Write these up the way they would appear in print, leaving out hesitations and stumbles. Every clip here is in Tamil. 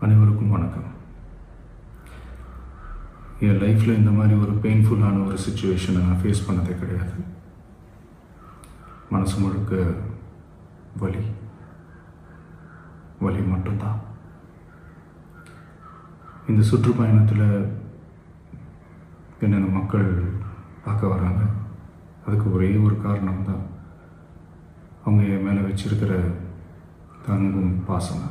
அனைவருக்கும் வணக்கம். என் லைஃப்பில் இந்த மாதிரி ஒரு பெயின்ஃபுல்லான ஒரு சுச்சுவேஷனை நான் ஃபேஸ் பண்ணதே கிடையாது. மனசு முழுக்க வலி வலி மட்டும்தான். இந்த சுற்றுப்பயணத்தில் என்னென்ன மக்கள் பார்க்க வராங்க, அதுக்கு ஒரே ஒரு காரணம் தான் அவங்க என் மேலே வச்சிருக்கிற அன்பும் பாசம்.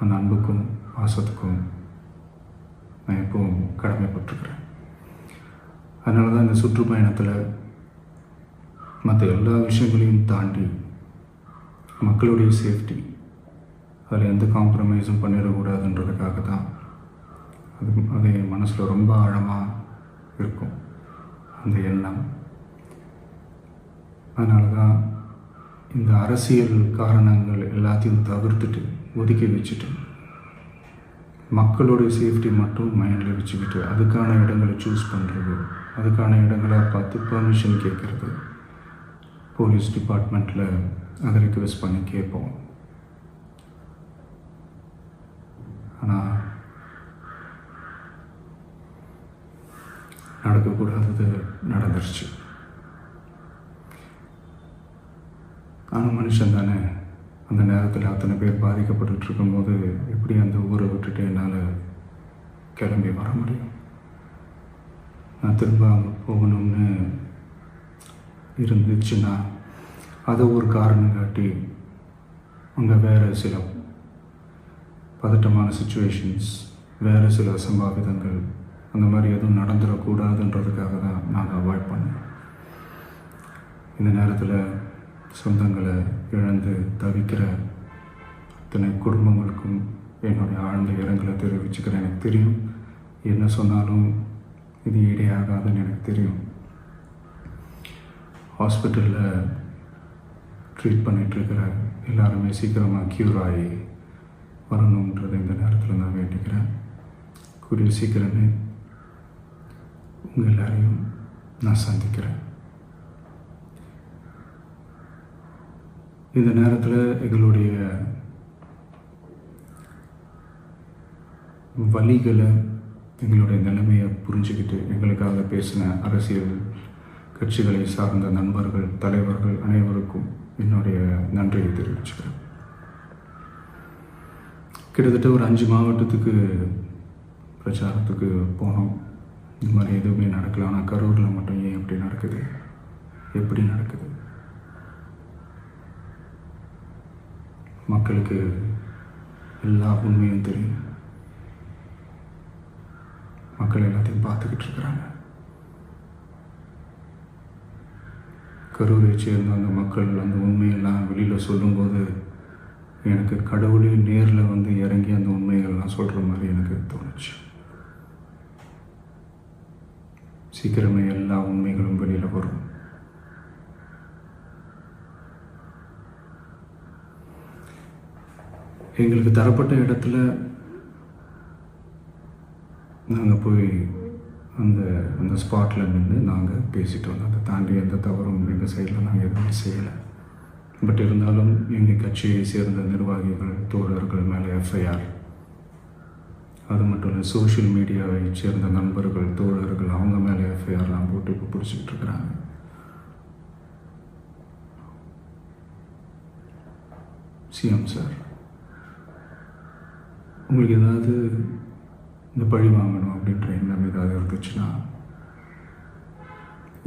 அந்த அன்புக்கும் பாசத்துக்கும் நான் எப்பவும் கடமைப்பட்டிருக்கிறேன். அதனால தான் இந்த சுற்றுப்பயணத்தில் மற்ற எல்லா விஷயங்களையும் தாண்டி மக்களுடைய சேஃப்டி, அதில் எந்த காம்ப்ரமைஸும் பண்ணிடக்கூடாதுன்றதுக்காக தான் அது என் மனசில் ரொம்ப ஆழமாக இருக்கும் அந்த எண்ணம். அதனால தான் இந்த அரசியல் காரணங்கள் எல்லாத்தையும் தவிர்த்துட்டு ஒதுக்கி வச்சுட்டு மக்களோடைய சேஃப்டி மட்டும் மைண்டில் வச்சுக்கிட்டு அதுக்கான இடங்களை சூஸ் பண்ணுறது, அதுக்கான இடங்களை பார்த்து பர்மிஷன் கேட்குறது, போலீஸ் டிபார்ட்மெண்ட்டில் அதை ரிக்வெஸ்ட் பண்ணி கேட்போம். ஆனால் நடக்கக்கூடாதது நடந்துருச்சு. நானும் மனுஷன் தானே. அந்த நேரத்தில் அத்தனை பேர் பாதிக்கப்பட்டு இருக்கும்போது எப்படி அந்த ஊரை விட்டுட்டு என்னால் கிளம்பி வர முடியும்? நான் திரும்ப அங்கே போகணும்னு இருந்துச்சுன்னா அதை ஒரு காரணம் காட்டி அங்கே வேறு சில பதட்டமான சுச்சுவேஷன்ஸ், வேறு சில அசம்பாவிதங்கள் அந்த மாதிரி எதுவும் நடந்துடக்கூடாதுன்றதுக்காக தான் நான் அவாய்ட் பண்ணேன். இந்த நேரத்தில் சொந்தங்களை இழந்து தவிக்கிற அத்தனை குடும்பங்களுக்கும் என்னுடைய ஆழ்ந்த இரங்கலை தெரிவிச்சுக்கிறேன். எனக்கு தெரியும், என்ன சொன்னாலும் இது ஈடையாகாதுன்னு எனக்கு தெரியும். ஹாஸ்பிட்டலில் ட்ரீட் பண்ணிகிட்ருக்கிற எல்லாருமே சீக்கிரமாக க்யூர் ஆகி வரணுன்றதை இந்த நேரத்தில் நான் வேண்டிக்கிறேன். கூடிய சீக்கிரமே உங்கள் எல்லாரையும் நான் சந்திக்கிறேன். இந்த நேரத்தில் எங்களுடைய வலிகளை, எங்களுடைய நிலைமையை புரிஞ்சுக்கிட்டு எங்களுக்காக பேசின அரசியல் கட்சிகளை சார்ந்த நண்பர்கள், தலைவர்கள் அனைவருக்கும் என்னுடைய நன்றியை தெரிவிச்சுக்கிறேன். கிட்டத்தட்ட ஒரு 5 மாவட்டத்துக்கு பிரச்சாரத்துக்கு போனோம். இந்த மாதிரி எதுவுமே நடக்கல. ஆனால் கரூரில் மட்டும் ஏன் எப்படி நடக்குது, எப்படி நடக்குது? மக்களுக்கு எல்லா உண்மையும் தெரியும். மக்கள் எல்லாத்தையும் பார்த்துக்கிட்டு இருக்கிறாங்க. கரூரை சேர்ந்த அந்த மக்கள் அந்த உண்மையெல்லாம் வெளியில் சொல்லும்போது எனக்கு கடவுளே நேரில் வந்து இறங்கி அந்த உண்மைகள்லாம் சொல்கிற மாதிரி எனக்கு தோணுச்சு. சீக்கிரமே எல்லா உண்மைகளும் வெளியில் வரும். எங்களுக்கு தரப்பட்ட இடத்துல நாங்கள் போய் அந்த ஸ்பாட்டில் நின்று நாங்கள் பேசிட்டு வந்தோம். அதை தாண்டி எந்த தவறும் எங்கள் சைடில் நாங்கள் எதுவுமே செய்யலை. பட் இருந்தாலும் எங்கள் கட்சியை சேர்ந்த நிர்வாகிகள், தோழர்கள் மேலே எஃப்ஐஆர், அது மட்டும் இல்லை சோஷியல் மீடியாவை சேர்ந்த நண்பர்கள், தோழர்கள் அவங்க மேலே எஃப்ஐஆர்லாம் போட்டு இப்போ பிடிச்சிக்கிட்டு இருக்கிறாங்க. சிஎம் சார், உங்களுக்கு ஏதாவது இந்த பழி வாங்கணும் அப்படின்ற எண்ணம் ஏதாவது இருந்துச்சுன்னா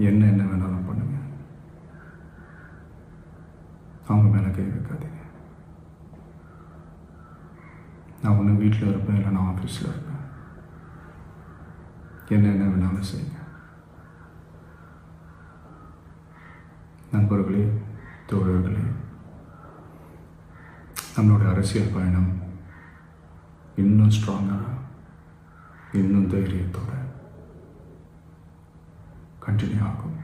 என்ன வேணாலும் பண்ணுங்க. அவங்க மேலே கை வைக்காதீங்க. நான் ஒன்று வீட்டில் இருப்பேன், இல்லை நான் ஆஃபீஸில் இருப்பேன். என்ன வேணாலும் செய்யுங்க. நண்பர்களே, தோழர்களே, நம்மளோட அரசியல் பயணம் இன்னும் ஸ்ட்ராங்காக, இன்னும் தைரியத்தோட கண்டினியூ ஆகும்.